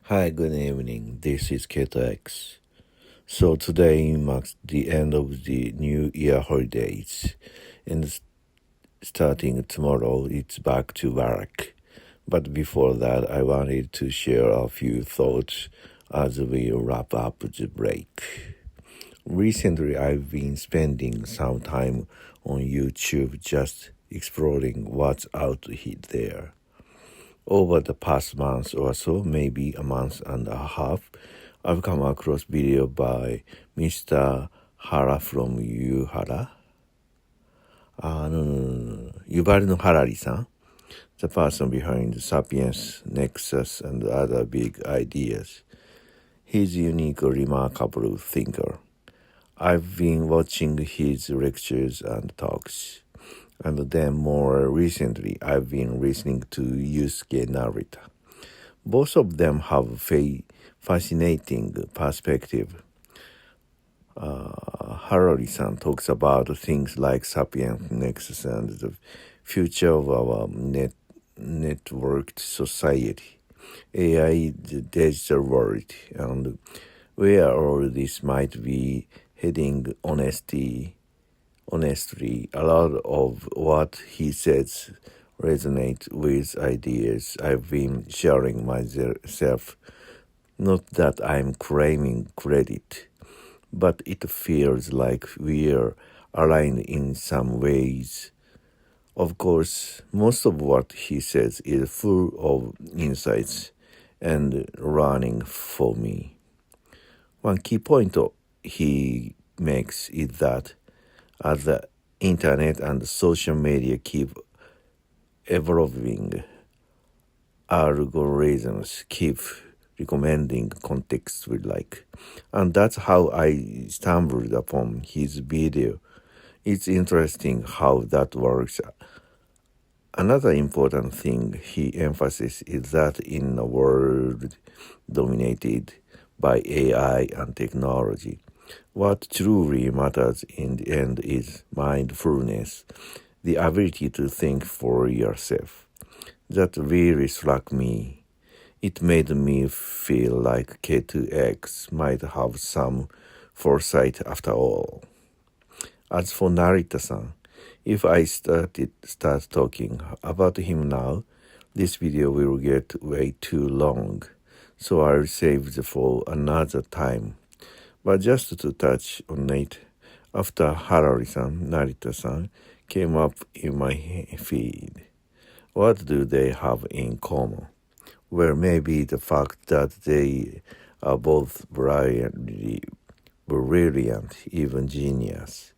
Hi, good evening. This is Keto. So today marks the end of the New Year holidays, and starting tomorrow, it's back to work. But before that, I wanted to share a few thoughts as we wrap up the break. Recently, I've been spending some time on YouTube just exploring what's out there. Over the past month or so, maybe a month and a half, I've come across video by Mr. Hara from Yuhara. Yuval no Harari-san, the person behind Sapiens, Nexus, and other big ideas. He's a unique, remarkable thinker. I've been watching his lectures and talks. And then more recently, I've been listening to Yusuke Narita. Both of them have a fascinating perspective. Harari-san talks about things like Sapiens, Nexus, and the future of our networked society, AI, the digital world, and where all this might be heading. Honestly, a lot of what he says resonate with ideas I've been sharing myself. Not that I'm claiming credit, but it feels like we're aligned in some ways. Of course, most of what he says is full of insights and learning for me. One key point he makes is that as the internet and social media keep evolving, algorithms keep recommending context we like. And that's how I stumbled upon his video. It's interesting how that works. Another important thing he emphasizes is that in a world dominated by AI and technology, what truly matters in the end is mindfulness, the ability to think for yourself. That really struck me. It made me feel like K2X might have some foresight after all. As for Narita-san, if I start talking about him now, this video will get way too long, so I'll save it for another time. But just to touch on it, after Harari-san, Narita-san came up in my feed, what do they have in common? Well, maybe the fact that they are both brilliant, even genius,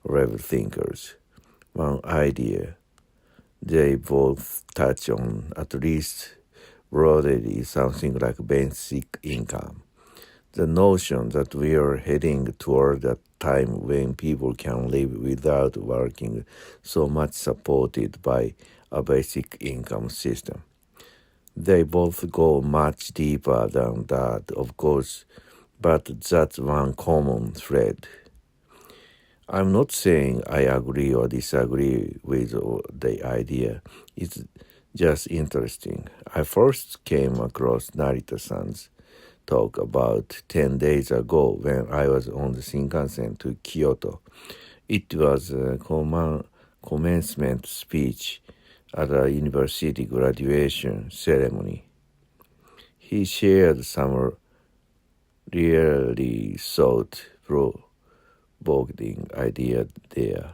level thinkers. One idea they both touch on, at least broadly, is something like basic income. The notion that we are heading toward a time when people can live without working, so much supported by a basic income system. They both go much deeper than that, of course, but that's one common thread. I'm not saying I agree or disagree with the idea. It's just interesting. I first came across Narita-san's talk about 10 days ago when I was on the Shinkansen to Kyoto. It was a commencement speech at a university graduation ceremony. He shared some really thought-provoking idea there.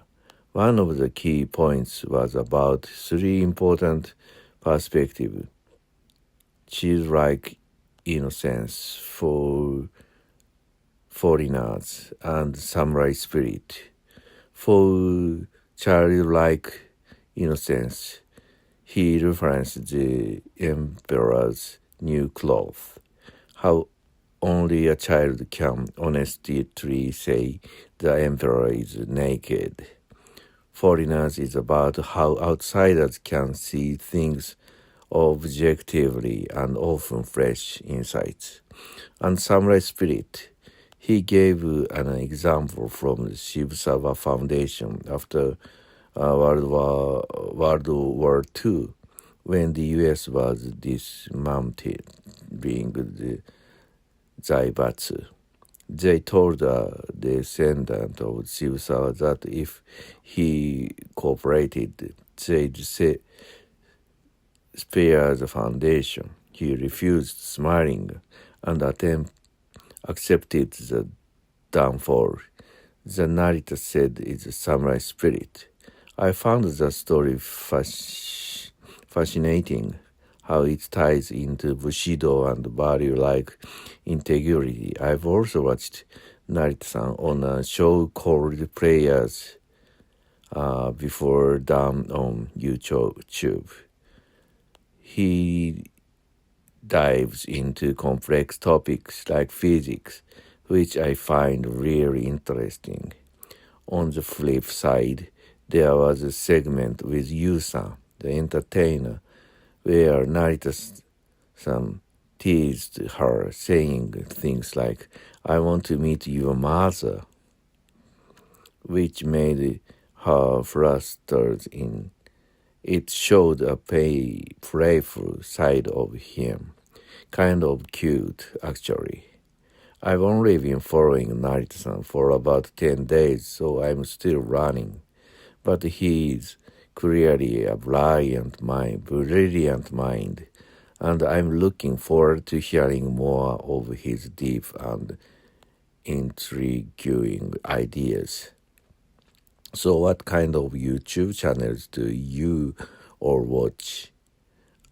One of the key points was about three important perspectives: childlike innocence for foreigners and samurai spirit. For childlike innocence, he referenced the emperor's new clothes, how only a child can honestly say the emperor is naked. Foreigners is about how outsiders can see things objectively and often fresh insights. And samurai spirit, he gave an example from the Shibusawa Foundation after World War II, when the U.S. was dismantled. being the Zaibatsu. They told a descendant of Shibusawa that if he cooperated, they'd spare the foundation. He refused, smiling, and accepted the downfall. The Narita said it's a samurai spirit. I found the story fascinating, how it ties into Bushido and value like integrity. I've also watched Narita-san on a show called Players before done on YouTube. He dives into complex topics like physics, which I find really interesting. On the flip side, there was a segment with Yu-san, the entertainer, where Narita-san teased her, saying things like, "I want to meet your mother," which made her flustered. It showed a playful side of him. Kind of cute, actually. I've only been following Narita-san for about 10 days, so I'm still running. But he's clearly a brilliant mind, and I'm looking forward to hearing more of his deep and intriguing ideas. So what kind of YouTube channels do you or watch?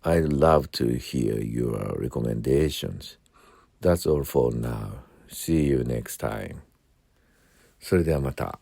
I'd love to hear your recommendations. That's all for now. See you next time. それではまた。